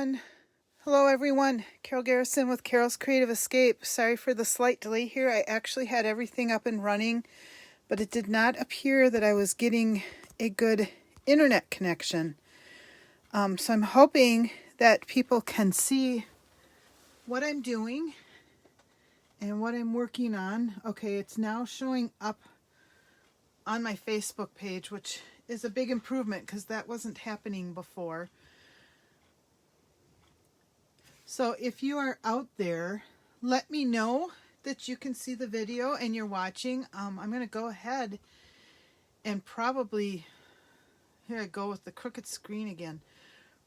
everyone. Hello everyone. Carol Garrison with Carol's Creative Escape. Sorry for the slight delay here. I actually had everything up and running, but it did not appear that I was getting a good internet connection. So I'm hoping that people can see what I'm doing and what I'm working on. Okay, it's now showing up on my Facebook page, which is a big improvement because that wasn't happening before. So if you are out there, let me know that you can see the video and you're watching. I'm going to go ahead and probably, here I go with the crooked screen again,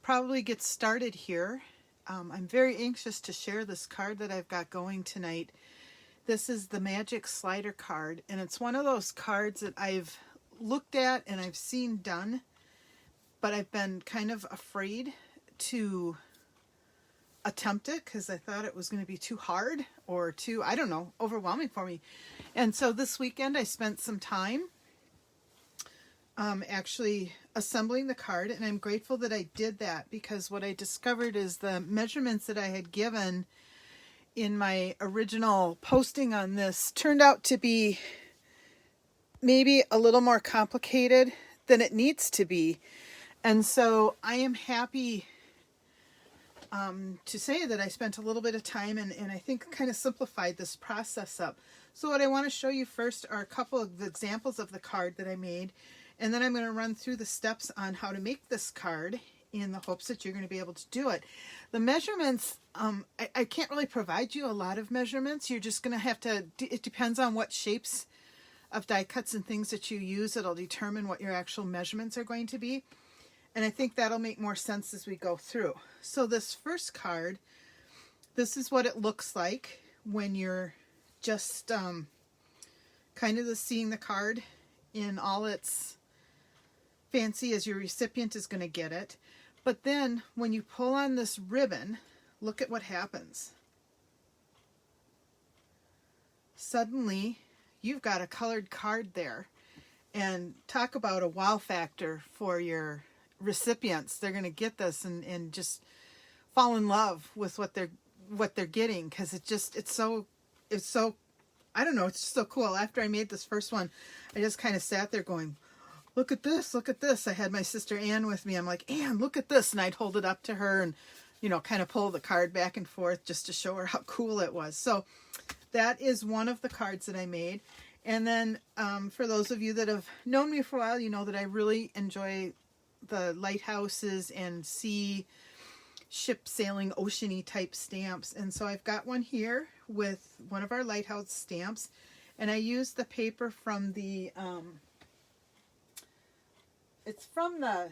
probably get started here. I'm very anxious to share this card that I've got going tonight. This is the Magic Slider card, and it's one of those cards that I've looked at and I've seen done, but I've been kind of afraid to attempt it because I thought it was going to be too hard or too, I don't know, overwhelming for me. And so this weekend I spent some time actually assembling the card, and I'm grateful that I did that because what I discovered is the measurements that I had given in my original posting on this turned out to be maybe a little more complicated than it needs to be. And so I am happy to say that I spent a little bit of time and I think kind of simplified this process up. So what I want to show you first are a couple of examples of the card that I made, and then I'm going to run through the steps on how to make this card in the hopes that you're going to be able to do it. The measurements, I can't really provide you a lot of measurements. You're just going to have to, it depends on what shapes of die cuts and things that you use. It'll determine what your actual measurements are going to be. And I think that'll make more sense as we go through. So this first card, this is what it looks like when you're just kind of seeing the card in all its fancy as your recipient is going to get it. But then when you pull on this ribbon, look at what happens. Suddenly, you've got a colored card there. And talk about a wow factor for your recipients. They're going to get this and just fall in love with what they're getting, because it's so I don't know, it's just so cool. After I made this first one, I just kind of sat there going, look at this, look at this. I had my sister Ann with me. I'm like, Ann, look at this, and I'd hold it up to her and kind of pull the card back and forth just to show her how cool it was. So that is one of the cards that I made. And then for those of you that have known me for a while, you know that I really enjoy the lighthouses and sea, ship sailing, oceany type stamps. And so I've got one here with one of our lighthouse stamps, and I used the paper from the it's from the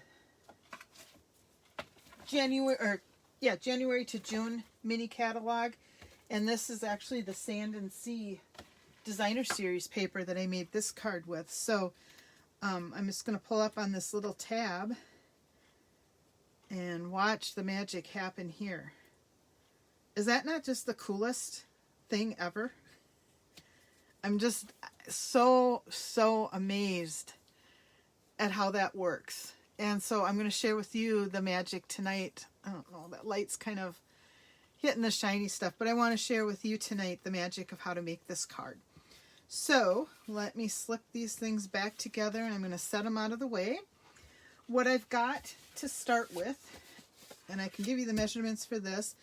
January to June mini catalog, and this is actually the Sand and Sea designer series paper that I made this card with. So I'm just going to pull up on this little tab and watch the magic happen here. Is that not just the coolest thing ever? I'm just so amazed at how that works. And so I'm going to share with you the magic tonight. I don't know, that light's kind of hitting the shiny stuff, but I want to share with you tonight the magic of how to make this card. So let me slip these things back together, and I'm going to set them out of the way. What I've got to start with, and I can give you the measurements for this.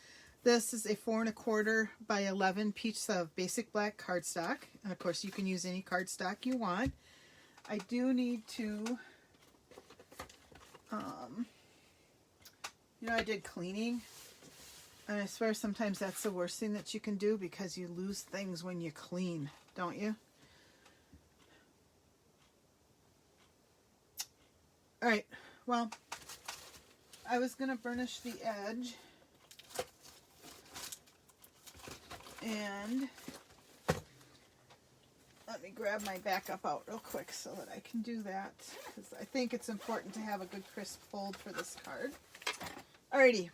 This is a 4 1/4 by 11 piece of basic black cardstock, and of course you can use any cardstock you want. I do need to, I did cleaning, and I swear sometimes that's the worst thing that you can do, because you lose things when you clean, don't you? All right, well, I was going to burnish the edge, and let me grab my backup out real quick so that I can do that, because I think it's important to have a good crisp fold for this card. Alrighty,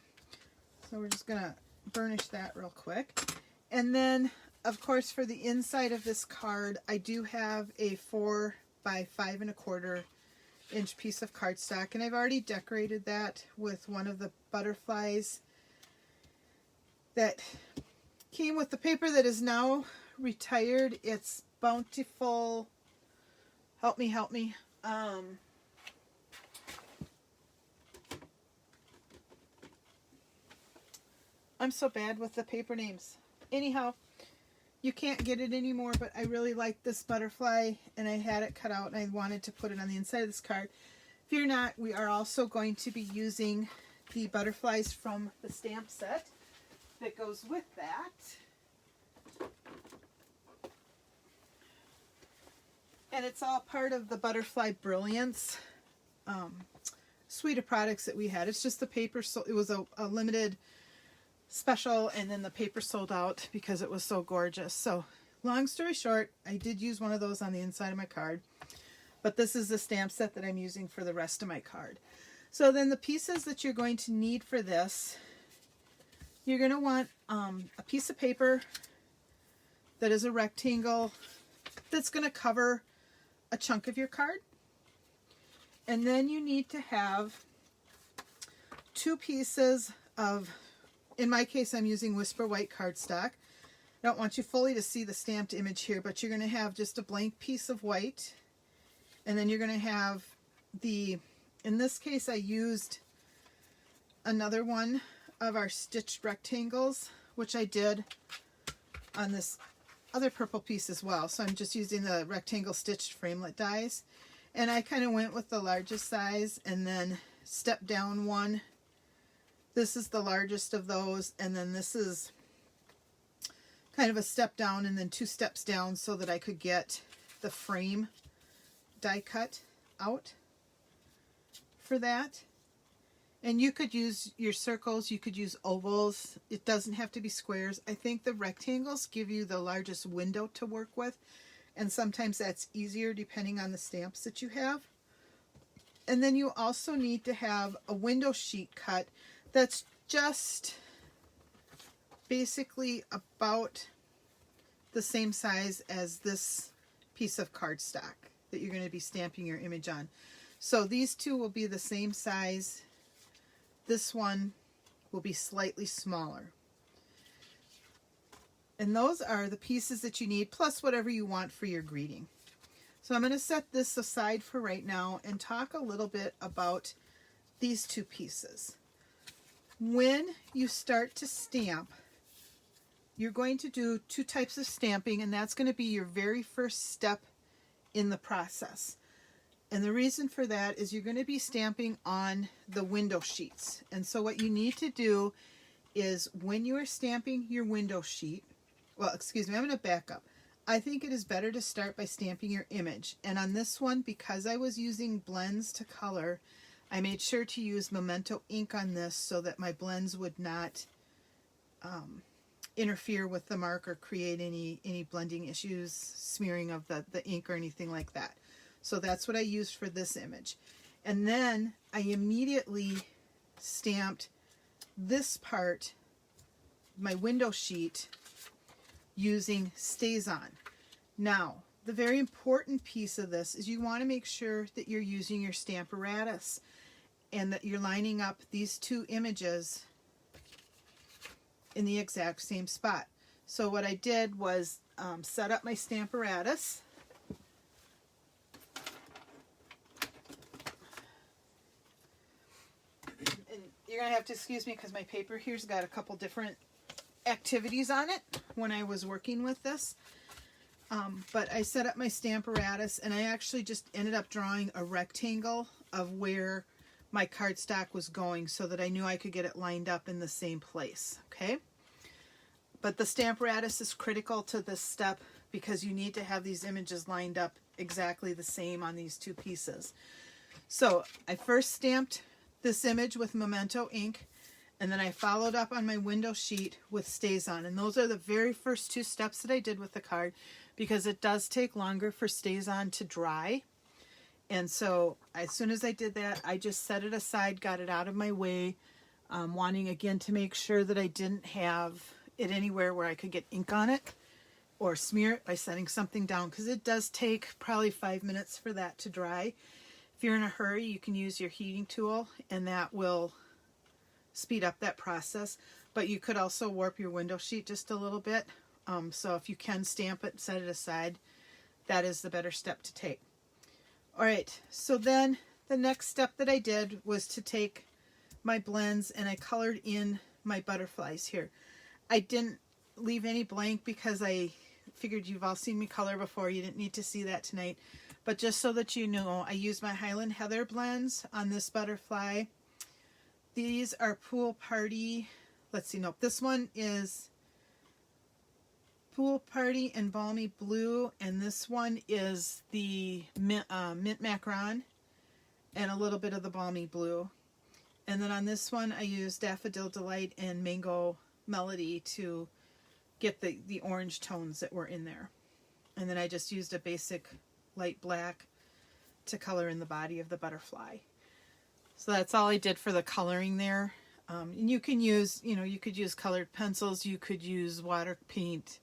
so we're just going to burnish that real quick. And then, of course, for the inside of this card, I do have a 4 by 5 1/4 inch piece of cardstock, and I've already decorated that with one of the butterflies that came with the paper that is now retired. It's Bountiful. Help me. I'm so bad with the paper names. Anyhow, you can't get it anymore, but I really like this butterfly, and I had it cut out, and I wanted to put it on the inside of this card. Fear not, we are also going to be using the butterflies from the stamp set that goes with that. And it's all part of the Butterfly Brilliance suite of products that we had. It's just the paper, so it was a limited special, and then the paper sold out because it was so gorgeous. So long story short, I did use one of those on the inside of my card, but this is the stamp set that I'm using for the rest of my card. So then the pieces that you're going to need for this, you're going to want a piece of paper that is a rectangle that's going to cover a chunk of your card. And then you need to have 2 pieces of, in my case, I'm using Whisper White cardstock. I don't want you fully to see the stamped image here, but you're going to have just a blank piece of white. And then you're going to have the, in this case, I used another one of our stitched rectangles, which I did on this other purple piece as well. So I'm just using the rectangle stitched framelit dies. And I kind of went with the largest size and then stepped down one. This is the largest of those, and then this is kind of a step down and then 2 steps down so that I could get the frame die cut out for that. And you could use your circles, you could use ovals. It doesn't have to be squares. I think the rectangles give you the largest window to work with, and sometimes that's easier depending on the stamps that you have. And then you also need to have a window sheet cut that's just basically about the same size as this piece of cardstock that you're going to be stamping your image on. So these 2 will be the same size. This one will be slightly smaller. And those are the pieces that you need, plus whatever you want for your greeting. So I'm going to set this aside for right now and talk a little bit about these 2 pieces. When you start to stamp, you're going to do 2 types of stamping, and that's going to be your very first step in the process. And the reason for that is you're going to be stamping on the window sheets. And so what you need to do is when you are stamping your window sheet, well, excuse me, I'm going to back up. I think it is better to start by stamping your image. And on this one, because I was using blends to color, I made sure to use Memento ink on this so that my blends would not interfere with the mark or create any blending issues, smearing of the ink or anything like that. So that's what I used for this image. And then I immediately stamped this part, my window sheet, using StazOn. Now, the very important piece of this is you want to make sure that you're using your Stamparatus and that you're lining up these 2 images in the exact same spot. So what I did was set up my Stamparatus. And you're going to have to excuse me because my paper here's got a couple different activities on it when I was working with this. But I set up my Stamparatus, and I actually just ended up drawing a rectangle of where my cardstock was going so that I knew I could get it lined up in the same place. Okay? But the Stamparatus is critical to this step because you need to have these images lined up exactly the same on these 2 pieces. So I first stamped this image with Memento ink, and then I followed up on my window sheet with StazOn. And those are the very first 2 steps that I did with the card because it does take longer for StazOn to dry. And so as soon as I did that, I just set it aside, got it out of my way, wanting again to make sure that I didn't have it anywhere where I could get ink on it or smear it by setting something down, because it does take probably 5 minutes for that to dry. If you're in a hurry, you can use your heating tool and that will speed up that process. But you could also warp your window sheet just a little bit. So if you can stamp it, set it aside, that is the better step to take. All right, so then the next step that I did was to take my blends and I colored in my butterflies here. I didn't leave any blank because I figured you've all seen me color before. You didn't need to see that tonight. But just so that you know, I used my Highland Heather blends on this butterfly. These are Pool Party. Let's see, nope. This one is Pool Party and Balmy Blue, and this one is the Mint Macaron and a little bit of the Balmy Blue. And then on this one, I used Daffodil Delight and Mango Melody to get the orange tones that were in there. And then I just used a basic light black to color in the body of the butterfly. So that's all I did for the coloring there. And you can use, you could use colored pencils, you could use water paint,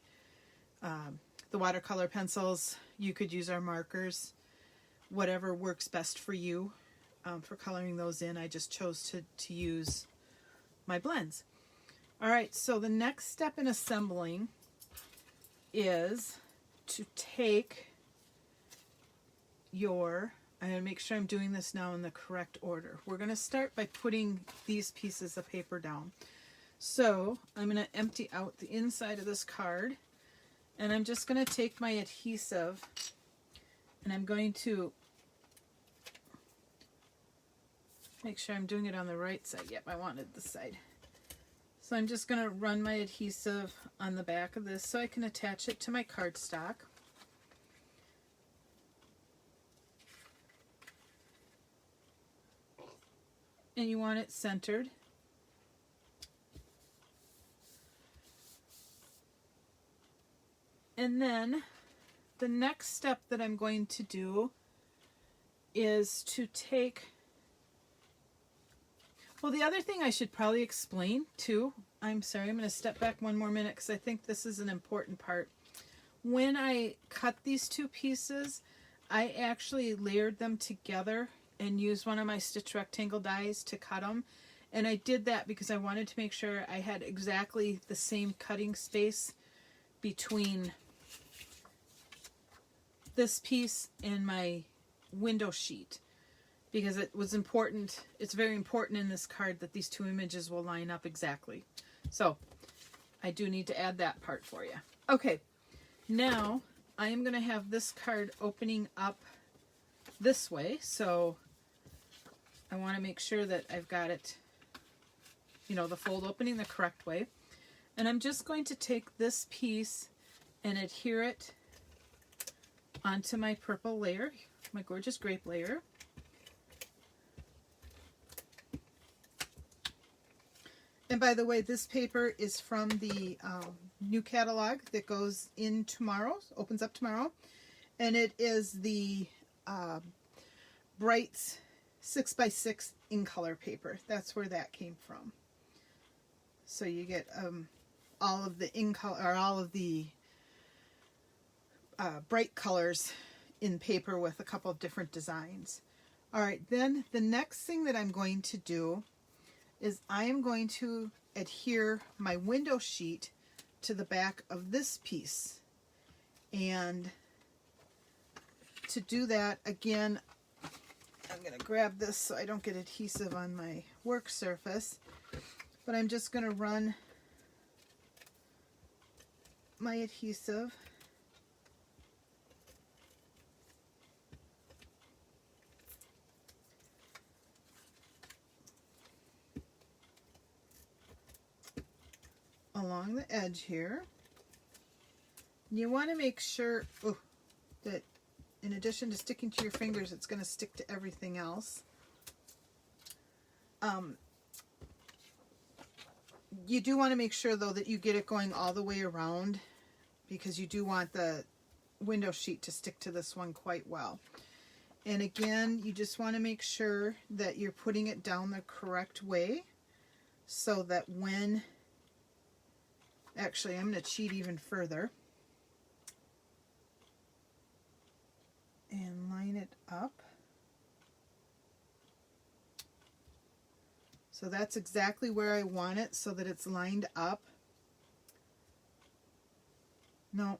the watercolor pencils, you could use our markers, whatever works best for you for coloring those in. I just chose to use my blends. All right, so the next step in assembling is to take I'm going to make sure I'm doing this now in the correct order. We're going to start by putting these pieces of paper down. So I'm going to empty out the inside of this card, and I'm just going to take my adhesive and I'm going to make sure I'm doing it on the right side. Yep, I wanted this side. So I'm just going to run my adhesive on the back of this so I can attach it to my cardstock. And you want it centered. And then the next step that I'm going to do is to take, well, the other thing I should probably explain too, I'm sorry, I'm going to step back one more minute because I think this is an important part. When I cut these two pieces, I actually layered them together and used one of my stitch rectangle dies to cut them. And I did that because I wanted to make sure I had exactly the same cutting space between this piece and my window sheet, because it was important. It's very important in this card that these two images will line up exactly. So I do need to add that part for you. Okay, now I am going to have this card opening up this way, so I want to make sure that I've got it, the fold opening the correct way. And I'm just going to take this piece and adhere it onto my purple layer, my gorgeous grape layer. And by the way, this paper is from the new catalog that goes in tomorrow, opens up tomorrow. And it is the Brights 6x6 in color paper. That's where that came from. So you get all of the bright colors in paper with a couple of different designs. All right, then the next thing that I'm going to do is I am going to adhere my window sheet to the back of this piece. And to do that, again, I'm going to grab this so I don't get adhesive on my work surface, but I'm just going to run my adhesive along the edge here. You want to make sure that in addition to sticking to your fingers, it's going to stick to everything else. You do want to make sure, though, that you get it going all the way around, because you do want the window sheet to stick to this one quite well. And again, you just want to make sure that you're putting it down the correct way so that when... Actually, I'm going to cheat even further and line it up so So that's exactly where I want it so that it's lined up. No,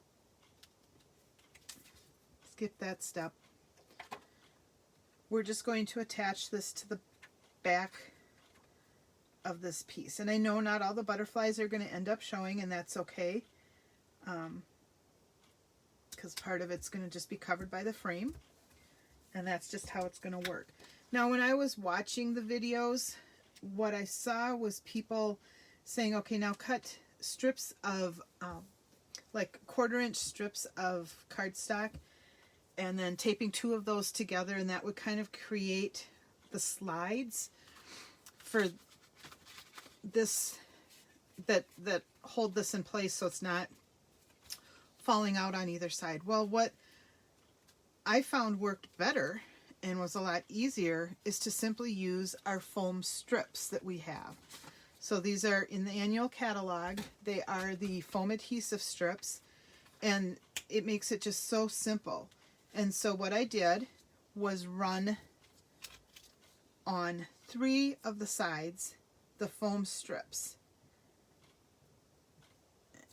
skip that step. We're just going to attach this to the back of this piece. And I know not all the butterflies are going to end up showing, and that's okay. Because part of it's going to just be covered by the frame. And that's just how it's going to work. Now, when I was watching the videos, what I saw was people saying, okay, now cut strips of, like 1/4-inch strips of cardstock, and then taping 2 of those together, and that would kind of create the slides for this, that hold this in place so it's not falling out on either side. Well, what I found worked better and was a lot easier is to simply use our foam strips that we have. So these are in the annual catalog. They are the foam adhesive strips, and it makes it just so simple. And so what I did was run on 3 of the sides the foam strips.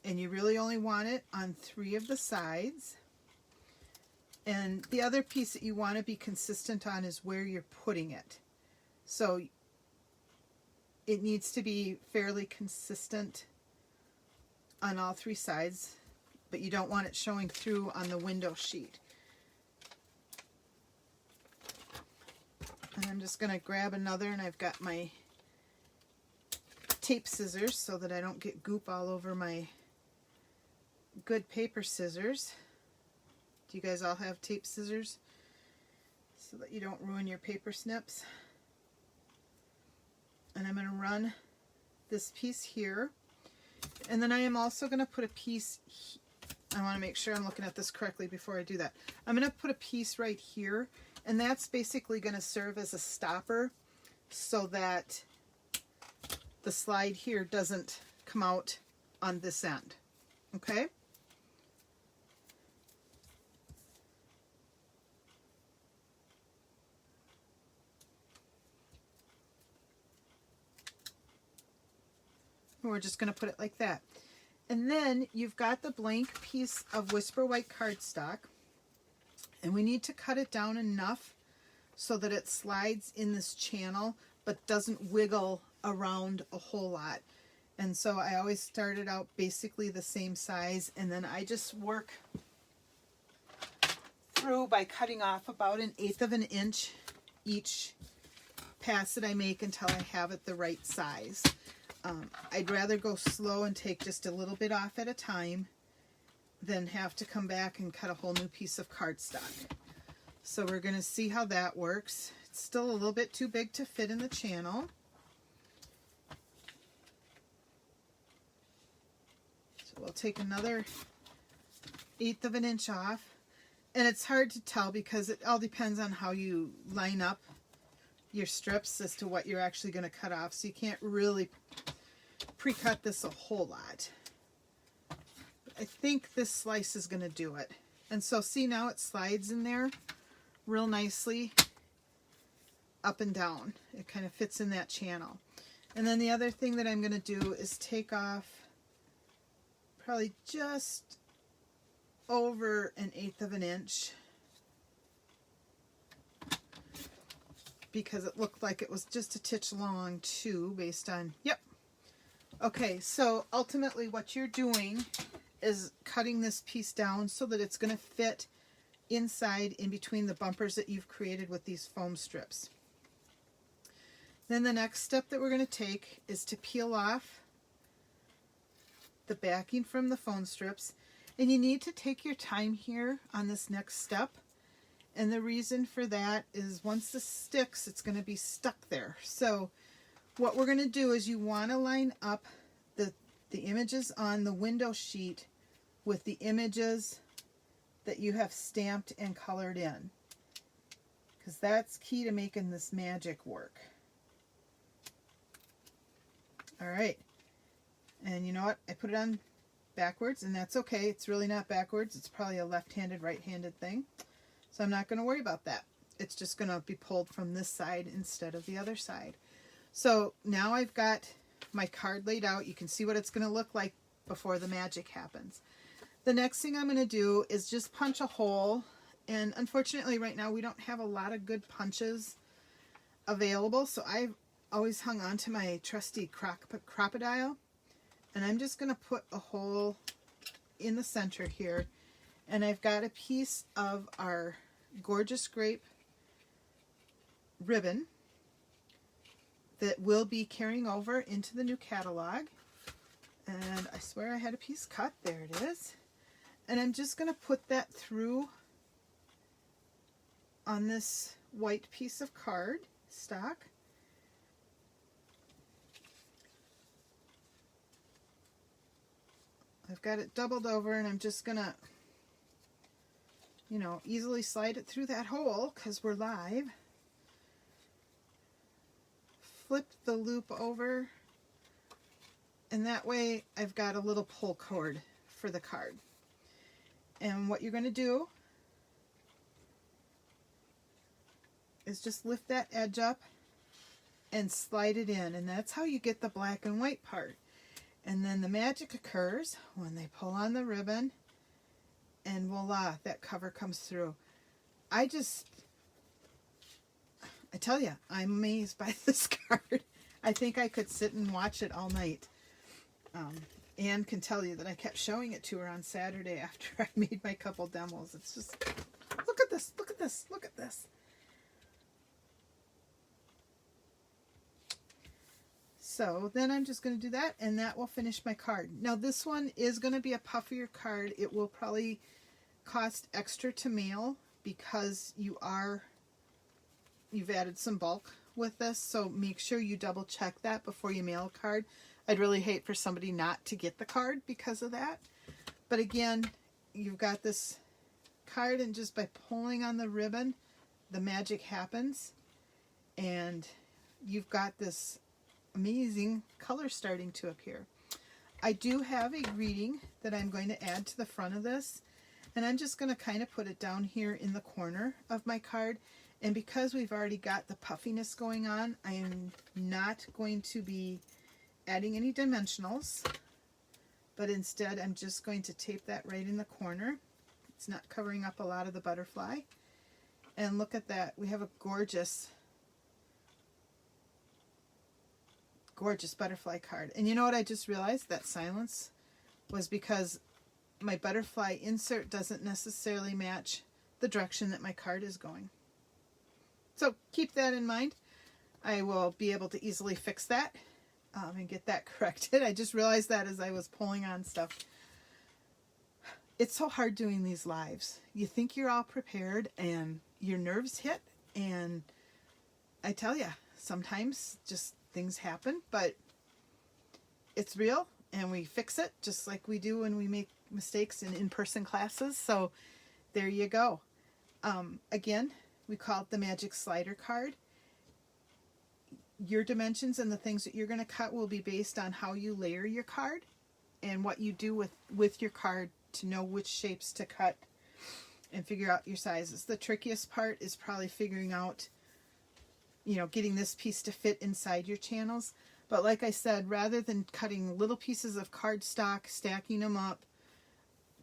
And you really only want it on 3 of the sides. And the other piece that you want to be consistent on is where you're putting it. So it needs to be fairly consistent on all 3 sides, but you don't want it showing through on the window sheet. And I'm just going to grab another, and I've got my tape scissors so that I don't get goop all over my good paper scissors. Do you guys all have tape scissors so that you don't ruin your paper snips? And I'm going to run this piece here, and then I am also going to put a piece, I want to make sure I'm looking at this correctly before I do that. I'm going to put a piece right here, and that's basically going to serve as a stopper so that the slide here doesn't come out on this end. Okay? We're just going to put it like that. And then you've got the blank piece of Whisper White cardstock, and we need to cut it down enough so that it slides in this channel but doesn't wiggle around a whole lot. And so I always start it out basically the same size, and then I just work through by cutting off about 1/8 of an inch each pass that I make until I have it the right size. I'd rather go slow and take just a little bit off at a time than have to come back and cut a whole new piece of cardstock. So we're going to see how that works. It's still a little bit too big to fit in the channel. So we'll take another 1/8 of an inch off. And it's hard to tell because it all depends on how you line up your strips as to what you're actually going to cut off. So you can't really pre-cut this a whole lot. I think this slice is going to do it. And so see, now it slides in there real nicely up and down. It kind of fits in that channel. And then the other thing that I'm going to do is take off probably just over 1/8 of an inch, because it looked like it was just a titch long too, based on, yep. Okay, so ultimately what you're doing is cutting this piece down so that it's going to fit inside in between the bumpers that you've created with these foam strips. Then the next step that we're going to take is to peel off the backing from the foam strips. And you need to take your time here on this next step. And the reason for that is once this sticks, it's going to be stuck there. So what we're going to do is you want to line up the images on the window sheet with the images that you have stamped and colored in, because that's key to making this magic work. All right. And you know what? I put it on backwards, and that's okay. It's really not backwards. It's probably a left-handed, right-handed thing. So I'm not going to worry about that. It's just going to be pulled from this side instead of the other side. So now I've got my card laid out. You can see what it's going to look like before the magic happens. The next thing I'm going to do is just punch a hole. And unfortunately right now we don't have a lot of good punches available. So I've always hung on to my trusty crocodile. And I'm just going to put a hole in the center here. And I've got a piece of our Gorgeous Grape ribbon that will be carrying over into the new catalog. And I swear I had a piece cut. There it is. And I'm just going to put that through on this white piece of card stock. I've got it doubled over, and I'm just going to, you know, easily slide it through that hole because we're live. Flip the loop over, and that way I've got a little pull cord for the card. And what you're going to do is just lift that edge up and slide it in, and that's how you get the black and white part. And then the magic occurs when they pull on the ribbon, and voila, that cover comes through. I tell you, I'm amazed by this card. I think I could sit and watch it all night. Anne can tell you that I kept showing it to her on Saturday after I made my couple demos. It's just, look at this, look at this, look at this. So then I'm just going to do that, and that will finish my card. Now this one is going to be a puffier card. It will probably cost extra to mail because you've added some bulk with this, so make sure you double check that before you mail a card. I'd really hate for somebody not to get the card because of that. But again, you've got this card, and just by pulling on the ribbon, the magic happens, and you've got this amazing color starting to appear. I do have a greeting that I'm going to add to the front of this, and I'm just going to kind of put it down here in the corner of my card. And because we've already got the puffiness going on, I am not going to be adding any dimensionals, but instead I'm just going to tape that right in the corner. It's not covering up a lot of the butterfly. And look at that, we have a gorgeous butterfly card. And you know what, I just realized that silence was because my butterfly insert doesn't necessarily match the direction that my card is going. So keep that in mind. I will be able to easily fix that and get that corrected. I just realized that as I was pulling on stuff. It's so hard doing these lives. You think you're all prepared and your nerves hit, and I tell you, sometimes just things happen, but it's real and we fix it just like we do when we make mistakes in in-person classes. So there you go. Again, we call it the Magic Slider card. Your dimensions and the things that you're going to cut will be based on how you layer your card and what you do with your card to know which shapes to cut and figure out your sizes. The trickiest part is probably figuring out, you know, getting this piece to fit inside your channels. But like I said, rather than cutting little pieces of cardstock, stacking them up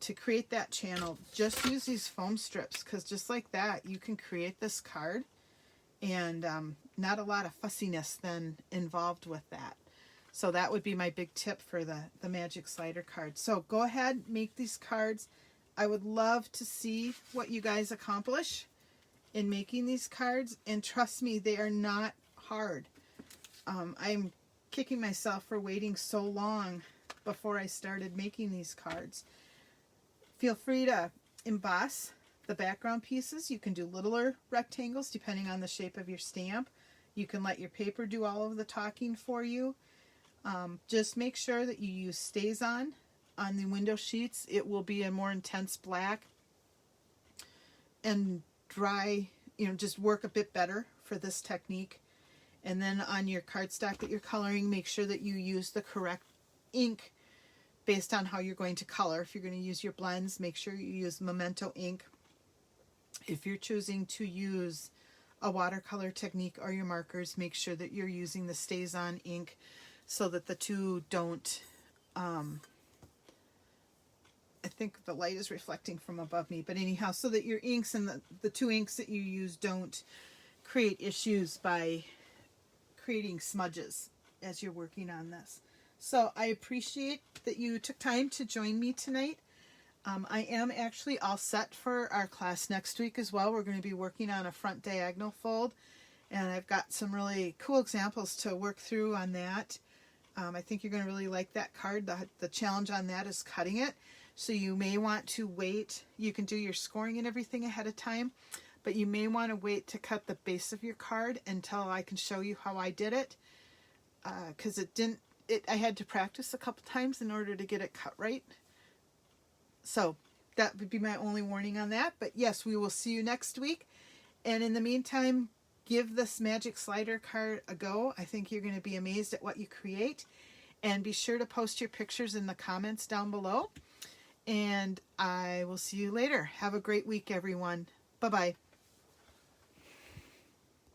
to create that channel, just use these foam strips, because just like that, you can create this card, and not a lot of fussiness then involved with that. So that would be my big tip for the Magic Slider card. So go ahead, make these cards. I would love to see what you guys accomplish in making these cards, and trust me, they are not hard. I'm kicking myself for waiting so long before I started making these cards. Feel free to emboss the background pieces. You can do littler rectangles depending on the shape of your stamp. You can let your paper do all of the talking for you. Just make sure that you use StazOn on the window sheets. It will be a more intense black, and dry, you know, just work a bit better for this technique. And then on your cardstock that you're coloring, make sure that you use the correct ink based on how you're going to color. If you're going to use your blends, make sure you use Memento ink. If you're choosing to use a watercolor technique or your markers, make sure that you're using the Stays On ink so that the two don't, I think the light is reflecting from above me, but anyhow, so that your inks and the two inks that you use don't create issues by creating smudges as you're working on this. So I appreciate that you took time to join me tonight. I am actually all set for our class next week as well. We're going to be working on a front diagonal fold, and I've got some really cool examples to work through on that. I think you're going to really like that card. The challenge on that is cutting it, so you may want to wait. You can do your scoring and everything ahead of time, but you may want to wait to cut the base of your card until I can show you how I did it, because I had to practice a couple times in order to get it cut right. So that would be my only warning on that. But yes, we will see you next week. And in the meantime, give this magic slider card a go. I think you're going to be amazed at what you create. And be sure to post your pictures in the comments down below. And I will see you later. Have a great week, everyone. Bye-bye.